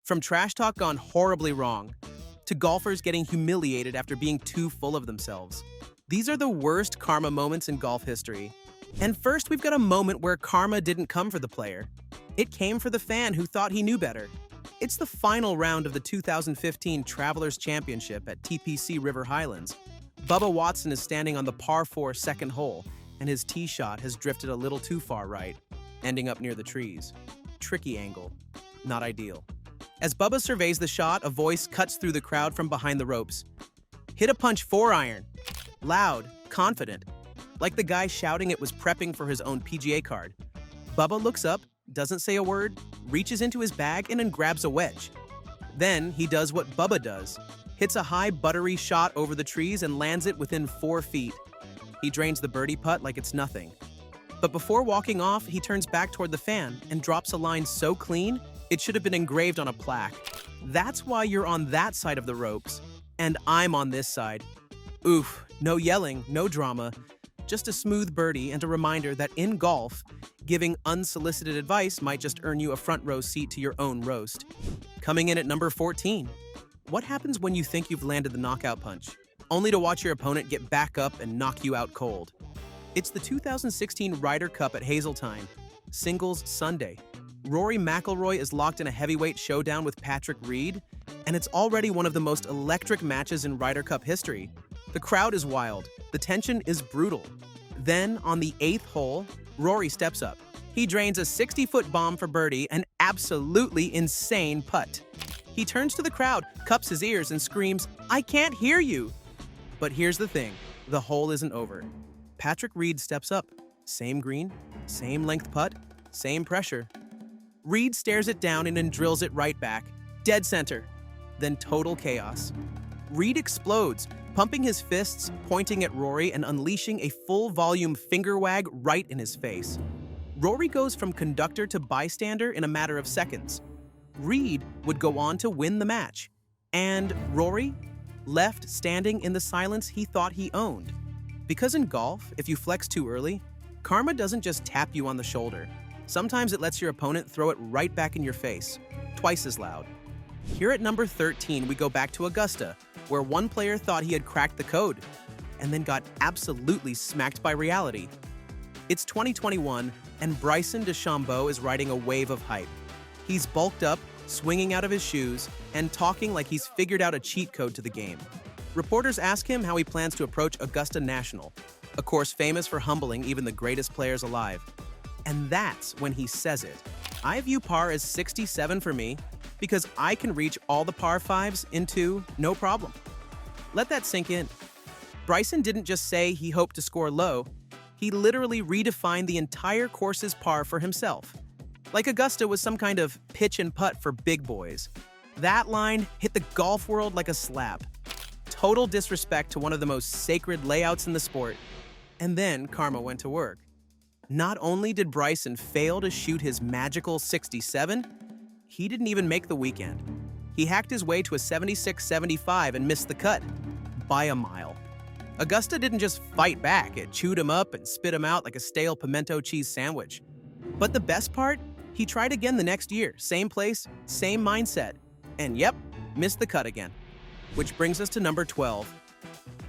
From trash talk gone horribly wrong, to golfers getting humiliated after being too full of themselves. These are the worst karma moments in golf history. And first, we've got a moment where karma didn't come for the player. It came for the fan who thought he knew better. It's the final round of the 2015 Travelers Championship at TPC River Highlands. Bubba Watson is standing on the par 4 second hole, and his tee shot has drifted a little too far right, ending up near the trees. Tricky angle. Not ideal. As Bubba surveys the shot, a voice cuts through the crowd from behind the ropes. Hit a punch 4-iron. Loud, confident, like the guy shouting it was prepping for his own PGA card. Bubba looks up, doesn't say a word, reaches into his bag and then grabs a wedge. Then he does what Bubba does, hits a high, buttery shot over the trees and lands it within 4 feet. He drains the birdie putt like it's nothing. But before walking off, he turns back toward the fan and drops a line so clean, it should have been engraved on a plaque. That's why you're on that side of the ropes, and I'm on this side. Oof, no yelling, no drama, just a smooth birdie and a reminder that in golf, giving unsolicited advice might just earn you a front row seat to your own roast. Coming in at number 14. What happens when you think you've landed the knockout punch, only to watch your opponent get back up and knock you out cold? It's the 2016 Ryder Cup at Hazeltine, Singles Sunday. Rory McIlroy is locked in a heavyweight showdown with Patrick Reed, and it's already one of the most electric matches in Ryder Cup history. The crowd is wild. The tension is brutal. Then, on the 8th hole, Rory steps up. He drains a 60-foot bomb for birdie, an absolutely insane putt. He turns to the crowd, cups his ears, and screams, "I can't hear you!" But here's the thing, the hole isn't over. Patrick Reed steps up. Same green, same length putt, same pressure. Reed stares it down and then drills it right back. Dead center. Then total chaos. Reed explodes, pumping his fists, pointing at Rory, and unleashing a full-volume finger wag right in his face. Rory goes from conductor to bystander in a matter of seconds. Reed would go on to win the match. And Rory, left standing in the silence he thought he owned. Because in golf, if you flex too early, karma doesn't just tap you on the shoulder. Sometimes it lets your opponent throw it right back in your face, twice as loud. Here at number 13, we go back to Augusta, where one player thought he had cracked the code, and then got absolutely smacked by reality. It's 2021, and Bryson DeChambeau is riding a wave of hype. He's bulked up, swinging out of his shoes, and talking like he's figured out a cheat code to the game. Reporters ask him how he plans to approach Augusta National, a course famous for humbling even the greatest players alive. And that's when he says it. I view par as 67 for me, because I can reach all the par 5s in 2, no problem. Let that sink in. Bryson didn't just say he hoped to score low, he literally redefined the entire course's par for himself. Like Augusta was some kind of pitch and putt for big boys. That line hit the golf world like a slap. Total disrespect to one of the most sacred layouts in the sport. And then karma went to work. Not only did Bryson fail to shoot his magical 67, he didn't even make the weekend. He hacked his way to a 76-75 and missed the cut by a mile. Augusta didn't just fight back, it chewed him up and spit him out like a stale pimento cheese sandwich. But the best part, he tried again the next year, same place, same mindset, and yep, missed the cut again. Which brings us to number 12.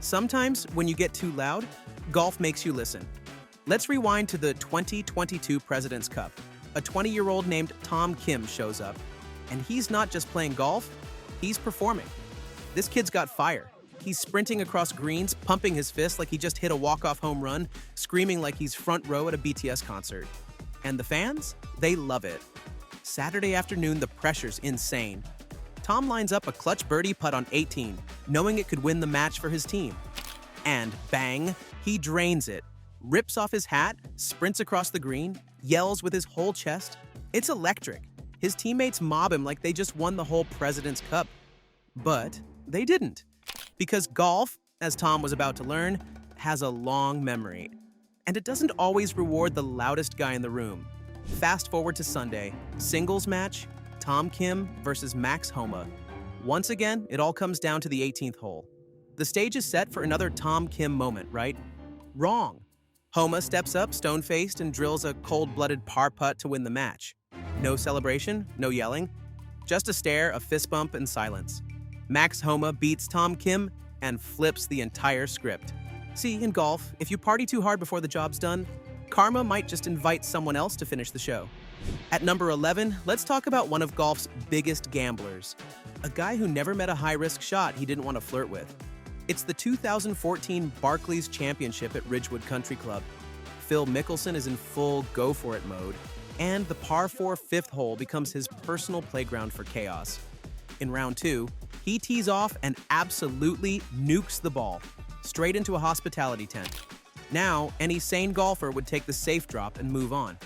Sometimes when you get too loud, golf makes you listen. Let's rewind to the 2022 President's Cup. A 20-year-old named Tom Kim shows up, and he's not just playing golf, he's performing. This kid's got fire. He's sprinting across greens, pumping his fist like he just hit a walk-off home run, screaming like he's front row at a BTS concert. And the fans? They love it. Saturday afternoon, the pressure's insane. Tom lines up a clutch birdie putt on 18, knowing it could win the match for his team. And bang, he drains it. Rips off his hat, sprints across the green, yells with his whole chest. It's electric. His teammates mob him like they just won the whole President's Cup. But they didn't. Because golf, as Tom was about to learn, has a long memory. And it doesn't always reward the loudest guy in the room. Fast forward to Sunday, singles match, Tom Kim versus Max Homa. Once again, it all comes down to the 18th hole. The stage is set for another Tom Kim moment, right? Wrong. Homa steps up, stone-faced, and drills a cold-blooded par putt to win the match. No celebration, no yelling, Just a stare, a fist bump, and silence. Max Homa beats Tom Kim and flips the entire script. See, in golf, if you party too hard before the job's done, karma might just invite someone else to finish the show. At number 11, let's talk about one of golf's biggest gamblers. A guy who never met a high-risk shot he didn't want to flirt with. It's the 2014 Barclays Championship at Ridgewood Country Club. Phil Mickelson is in full go-for-it mode, and the par 4 fifth hole becomes his personal playground for chaos. In round 2, he tees off and absolutely nukes the ball, straight into a hospitality tent. Now, any sane golfer would take the safe drop and move on.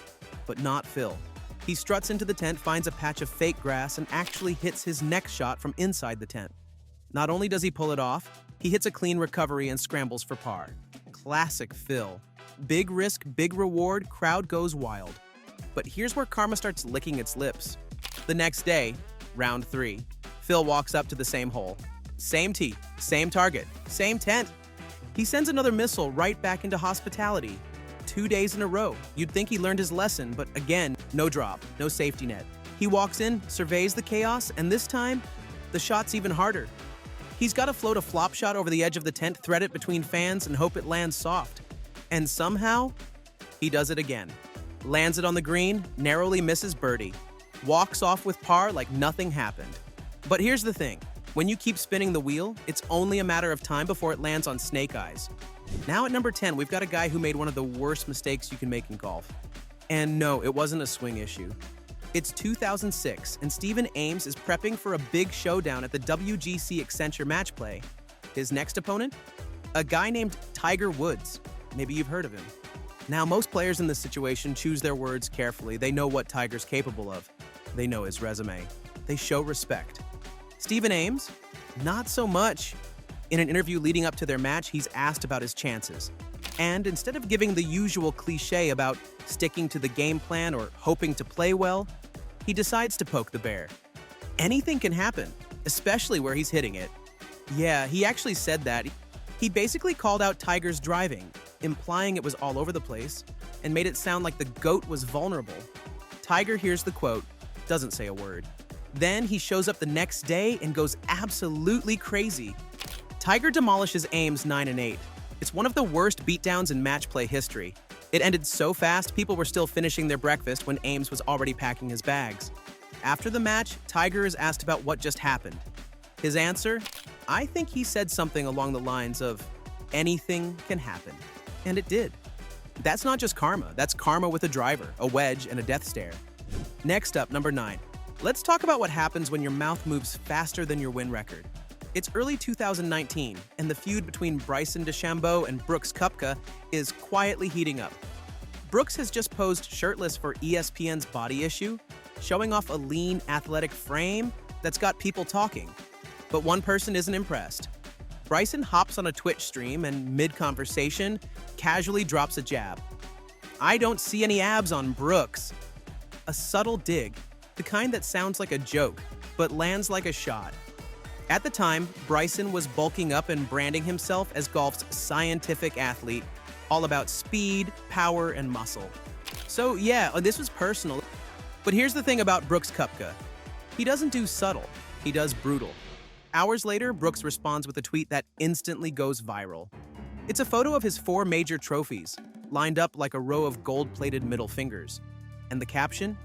But not Phil. He struts into the tent, finds a patch of fake grass, and actually hits his next shot from inside the tent. Not only does he pull it off, he hits a clean recovery and scrambles for par. Classic Phil. Big risk, big reward, crowd goes wild. But here's where karma starts licking its lips. The next day, round 3, Phil walks up to the same hole. Same tee, same target, same tent. He sends another missile right back into hospitality. 2 days in a row. You'd think he learned his lesson, but again, no drop, no safety net. He walks in, surveys the chaos, and this time, the shot's even harder. He's got to float a flop shot over the edge of the tent, thread it between fans, and hope it lands soft. And somehow, he does it again. Lands it on the green, narrowly misses birdie. Walks off with par like nothing happened. But here's the thing. When you keep spinning the wheel, it's only a matter of time before it lands on snake eyes. Now at number 10, we've got a guy who made one of the worst mistakes you can make in golf. And no, it wasn't a swing issue. It's 2006, and Stephen Ames is prepping for a big showdown at the WGC Accenture match play. His next opponent? A guy named Tiger Woods. Maybe you've heard of him. Now, most players in this situation choose their words carefully. They know what Tiger's capable of. They know his resume. They show respect. Stephen Ames? Not so much. In an interview leading up to their match, he's asked about his chances. And instead of giving the usual cliche about sticking to the game plan or hoping to play well, he decides to poke the bear. Anything can happen, especially where he's hitting it. Yeah, he actually said that. He basically called out Tiger's driving, implying it was all over the place, and made it sound like the GOAT was vulnerable. Tiger hears the quote, doesn't say a word. Then he shows up the next day and goes absolutely crazy. Tiger demolishes Ames 9-8. It's one of the worst beatdowns in match play history. It ended so fast, people were still finishing their breakfast when Ames was already packing his bags. After the match, Tiger is asked about what just happened. His answer? I think he said something along the lines of, anything can happen. And it did. That's not just karma, that's karma with a driver, a wedge, and a death stare. Next up, number 9. Let's talk about what happens when your mouth moves faster than your win record. It's early 2019, and the feud between Bryson DeChambeau and Brooks Koepka is quietly heating up. Brooks has just posed shirtless for ESPN's Body Issue, showing off a lean, athletic frame that's got people talking. But one person isn't impressed. Bryson hops on a Twitch stream and, mid-conversation, casually drops a jab. I don't see any abs on Brooks. A subtle dig, the kind that sounds like a joke, but lands like a shot. At the time, Bryson was bulking up and branding himself as golf's scientific athlete, all about speed, power, and muscle. So yeah, this was personal. But here's the thing about Brooks Koepka. He doesn't do subtle, he does brutal. Hours later, Brooks responds with a tweet that instantly goes viral. It's a photo of his 4 major trophies, lined up like a row of gold-plated middle fingers. And the caption?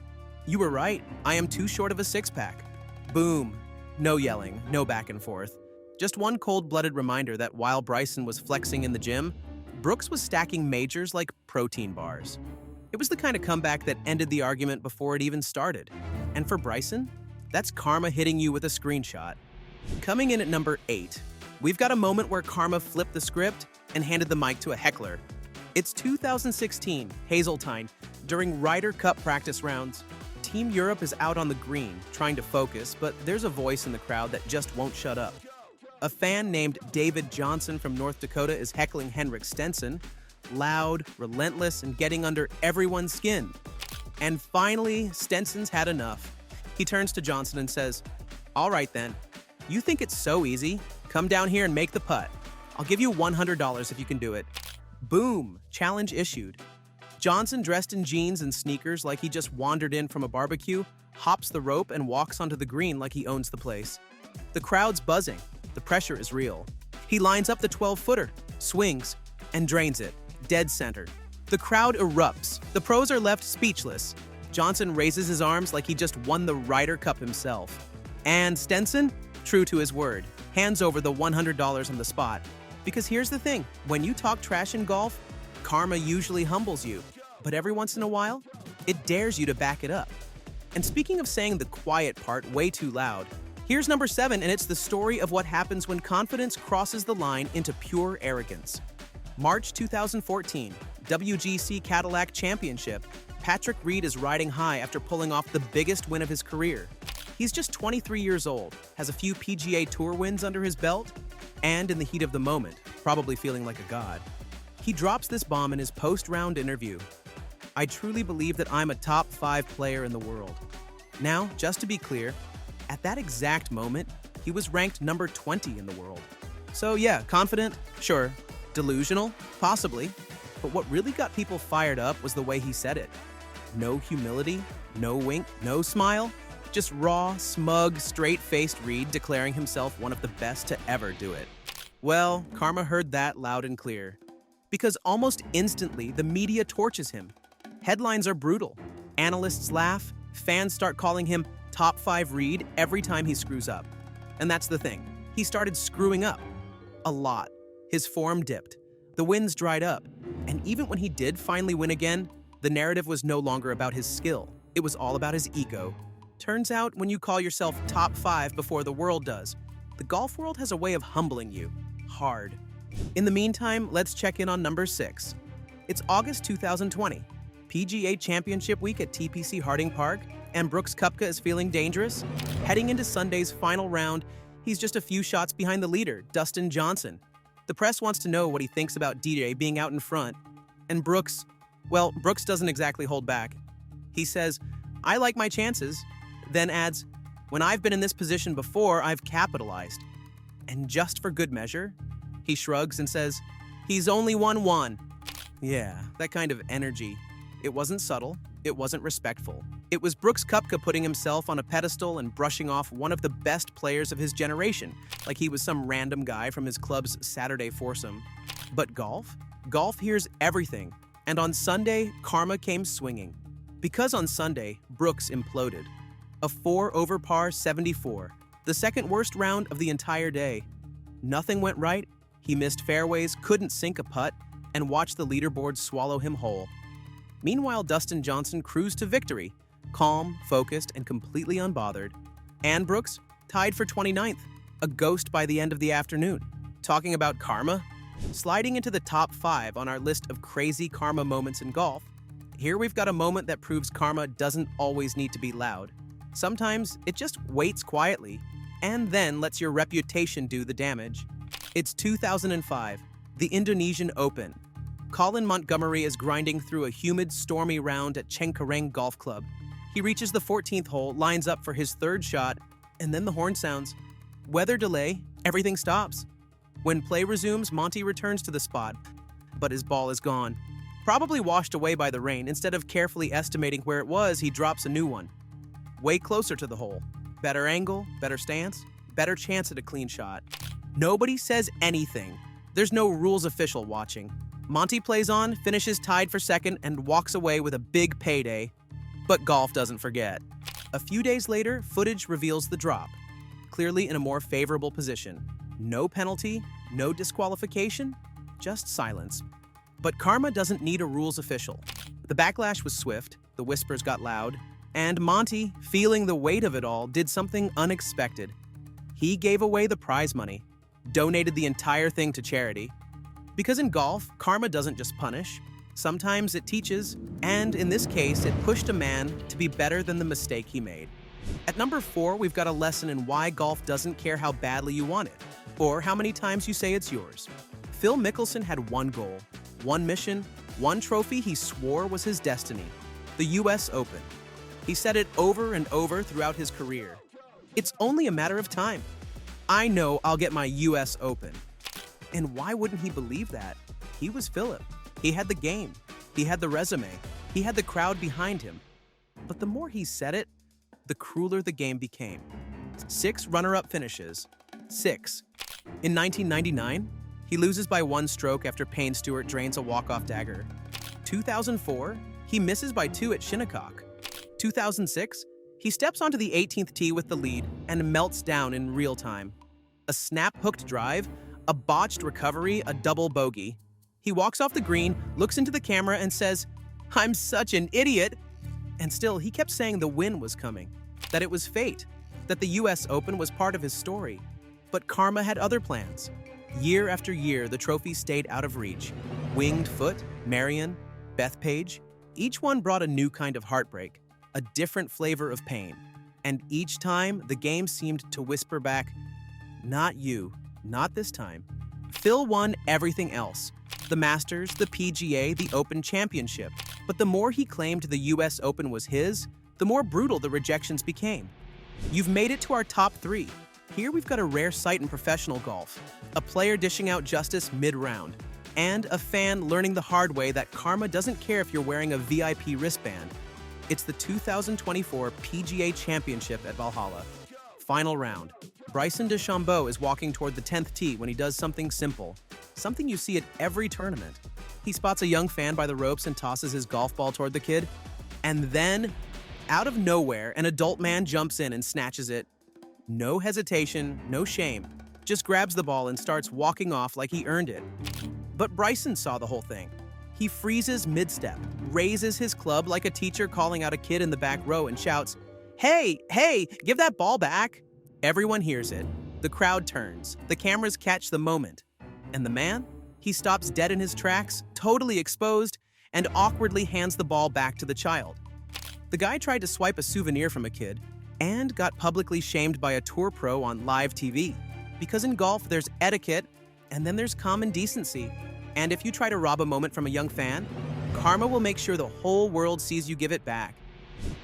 You were right, I am too short of a six-pack. Boom. No yelling, no back and forth. Just one cold-blooded reminder that while Bryson was flexing in the gym, Brooks was stacking majors like protein bars. It was the kind of comeback that ended the argument before it even started. And for Bryson, that's karma hitting you with a screenshot. Coming in at number 8, we've got a moment where karma flipped the script and handed the mic to a heckler. It's 2016, Hazeltine, during Ryder Cup practice rounds. Team Europe is out on the green, trying to focus, but there's a voice in the crowd that just won't shut up. A fan named David Johnson from North Dakota is heckling Henrik Stenson, loud, relentless, and getting under everyone's skin. And finally, Stenson's had enough. He turns to Johnson and says, "All right then, you think it's so easy? Come down here and make the putt. I'll give you $100 if you can do it." Boom, challenge issued. Johnson, dressed in jeans and sneakers like he just wandered in from a barbecue, hops the rope and walks onto the green like he owns the place. The crowd's buzzing. The pressure is real. He lines up the 12-footer, swings, and drains it, dead center. The crowd erupts. The pros are left speechless. Johnson raises his arms like he just won the Ryder Cup himself. And Stenson, true to his word, hands over the $100 on the spot. Because here's the thing, when you talk trash in golf, karma usually humbles you. But every once in a while, it dares you to back it up. And speaking of saying the quiet part way too loud, here's number 7, and it's the story of what happens when confidence crosses the line into pure arrogance. March 2014, WGC Cadillac Championship. Patrick Reed is riding high after pulling off the biggest win of his career. He's just 23 years old, has a few PGA Tour wins under his belt, and in the heat of the moment, probably feeling like a god. He drops this bomb in his post-round interview. "I truly believe that I'm a top 5 player in the world." Now, just to be clear, at that exact moment, he was ranked number 20 in the world. So yeah, confident? Sure. Delusional? Possibly. But what really got people fired up was the way he said it. No humility, no wink, no smile. Just raw, smug, straight-faced Reed declaring himself one of the best to ever do it. Well, karma heard that loud and clear. Because almost instantly, the media torches him. Headlines are brutal. Analysts laugh. Fans start calling him Top 5 Reed every time he screws up. And that's the thing. He started screwing up. A lot. His form dipped. The wins dried up. And even when he did finally win again, the narrative was no longer about his skill. It was all about his ego. Turns out, when you call yourself top 5 before the world does, the golf world has a way of humbling you. Hard. In the meantime, let's check in on number 6. It's August 2020. PGA Championship Week at TPC Harding Park, and Brooks Koepka is feeling dangerous. Heading into Sunday's final round, he's just a few shots behind the leader, Dustin Johnson. The press wants to know what he thinks about DJ being out in front. And Brooks doesn't exactly hold back. He says, "I like my chances," then adds, "When I've been in this position before, I've capitalized." And just for good measure, he shrugs and says, "He's only won one." Yeah, that kind of energy. It wasn't subtle. It wasn't respectful. It was Brooks Koepka putting himself on a pedestal and brushing off one of the best players of his generation, like he was some random guy from his club's Saturday foursome. But golf? Golf hears everything. And on Sunday, karma came swinging. Because on Sunday, Brooks imploded. A 4 over par 74, the second worst round of the entire day. Nothing went right. He missed fairways, couldn't sink a putt, and watched the leaderboard swallow him whole. Meanwhile, Dustin Johnson cruised to victory, calm, focused, and completely unbothered. And Brooks tied for 29th, a ghost by the end of the afternoon. Talking about karma? Sliding into the top 5 on our list of crazy karma moments in golf, here we've got a moment that proves karma doesn't always need to be loud. Sometimes it just waits quietly, and then lets your reputation do the damage. It's 2005, the Indonesian Open. Colin Montgomery is grinding through a humid, stormy round at Cengkareng Golf Club. He reaches the 14th hole, lines up for his 3rd shot, and then the horn sounds. Weather delay, everything stops. When play resumes, Monty returns to the spot, but his ball is gone. Probably washed away by the rain. Instead of carefully estimating where it was, he drops a new one. Way closer to the hole. Better angle, better stance, better chance at a clean shot. Nobody says anything. There's no rules official watching. Monty plays on, finishes tied for 2nd, and walks away with a big payday. But golf doesn't forget. A few days later, footage reveals the drop. Clearly in a more favorable position. No penalty, no disqualification, just silence. But karma doesn't need a rules official. The backlash was swift, the whispers got loud, and Monty, feeling the weight of it all, did something unexpected. He gave away the prize money, donated the entire thing to charity. Because in golf, karma doesn't just punish. Sometimes it teaches, and in this case, it pushed a man to be better than the mistake he made. At number 4, we've got a lesson in why golf doesn't care how badly you want it, or how many times you say it's yours. Phil Mickelson had one goal, one mission, one trophy he swore was his destiny, the US Open. He said it over and over throughout his career. It's only a matter of time. I know I'll get my US Open. And why wouldn't he believe that? He was Philip. He had the game. He had the resume. He had the crowd behind him. But the more he said it, the crueler the game became. 6 runner-up finishes. 6. In 1999, he loses by 1 stroke after Payne Stewart drains a walk-off dagger. 2004, he misses by 2 at Shinnecock. 2006, he steps onto the 18th tee with the lead and melts down in real time. A snap-hooked drive, a botched recovery, a double bogey. He walks off the green, looks into the camera, and says, "I'm such an idiot!" And still, he kept saying the win was coming, that it was fate, that the US Open was part of his story. But karma had other plans. Year after year, the trophy stayed out of reach. Winged Foot, Marion, Bethpage, each one brought a new kind of heartbreak, a different flavor of pain. And each time, the game seemed to whisper back, "Not you, not this time." Phil won everything else. The Masters, the PGA, the Open Championship. But the more he claimed the US Open was his, the more brutal the rejections became. You've made it to our top 3. Here we've got a rare sight in professional golf. A player dishing out justice mid-round. And a fan learning the hard way that karma doesn't care if you're wearing a VIP wristband. It's the 2024 PGA Championship at Valhalla. Final round. Bryson DeChambeau is walking toward the 10th tee when he does something simple. Something you see at every tournament. He spots a young fan by the ropes and tosses his golf ball toward the kid. And then, out of nowhere, an adult man jumps in and snatches it. No hesitation, no shame. Just grabs the ball and starts walking off like he earned it. But Bryson saw the whole thing. He freezes mid-step, raises his club like a teacher calling out a kid in the back row and shouts, "Hey, hey, give that ball back!" Everyone hears it. The crowd turns. The cameras catch the moment. And the man? He stops dead in his tracks, totally exposed, and awkwardly hands the ball back to the child. The guy tried to swipe a souvenir from a kid and got publicly shamed by a tour pro on live TV. Because in golf, there's etiquette, and then there's common decency. And if you try to rob a moment from a young fan, karma will make sure the whole world sees you give it back.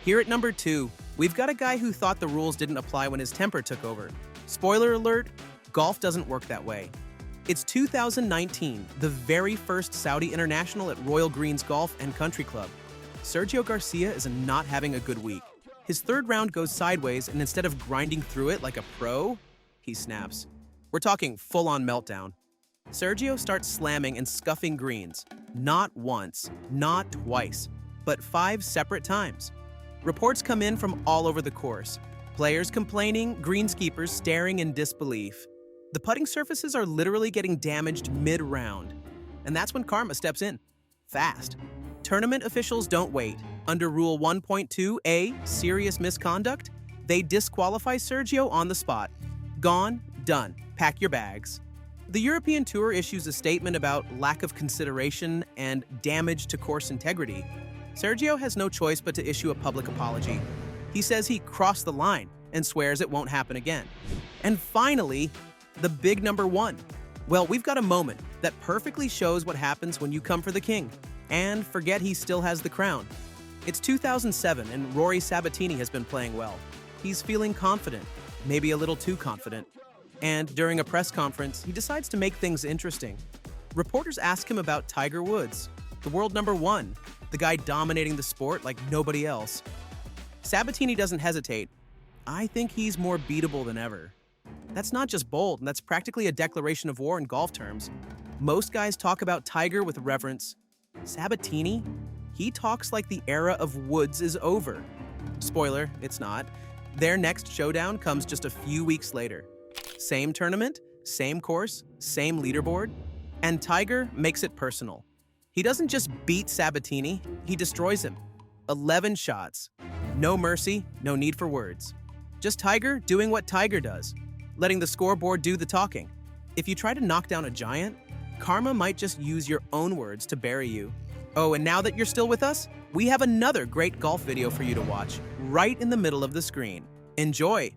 Here at number 2, we've got a guy who thought the rules didn't apply when his temper took over. Spoiler alert, golf doesn't work that way. It's 2019, the very first Saudi International at Royal Greens Golf and Country Club. Sergio Garcia is not having a good week. His 3rd round goes sideways, and instead of grinding through it like a pro, he snaps. We're talking full-on meltdown. Sergio starts slamming and scuffing greens. Not once, not twice, but 5 separate times. Reports come in from all over the course. Players complaining, greenskeepers staring in disbelief. The putting surfaces are literally getting damaged mid-round. And that's when karma steps in. Fast. Tournament officials don't wait. Under Rule 1.2a, serious misconduct, they disqualify Sergio on the spot. Gone, done. Pack your bags. The European Tour issues a statement about lack of consideration and damage to course integrity. Sergio has no choice but to issue a public apology. He says he crossed the line and swears it won't happen again. And finally, the big number 1. Well, we've got a moment that perfectly shows what happens when you come for the king and forget he still has the crown. It's 2007 and Rory Sabatini has been playing well. He's feeling confident, maybe a little too confident. And during a press conference, he decides to make things interesting. Reporters ask him about Tiger Woods, the world number 1, the guy dominating the sport like nobody else. Sabatini doesn't hesitate. "I think he's more beatable than ever." That's not just bold, that's practically a declaration of war in golf terms. Most guys talk about Tiger with reverence. Sabatini? He talks like the era of Woods is over. Spoiler, it's not. Their next showdown comes just a few weeks later. Same tournament, same course, same leaderboard, and Tiger makes it personal. He doesn't just beat Sabatini, he destroys him. 11 shots. No mercy, no need for words. Just Tiger doing what Tiger does, letting the scoreboard do the talking. If you try to knock down a giant, karma might just use your own words to bury you. Oh, and now that you're still with us, we have another great golf video for you to watch, right in the middle of the screen. Enjoy!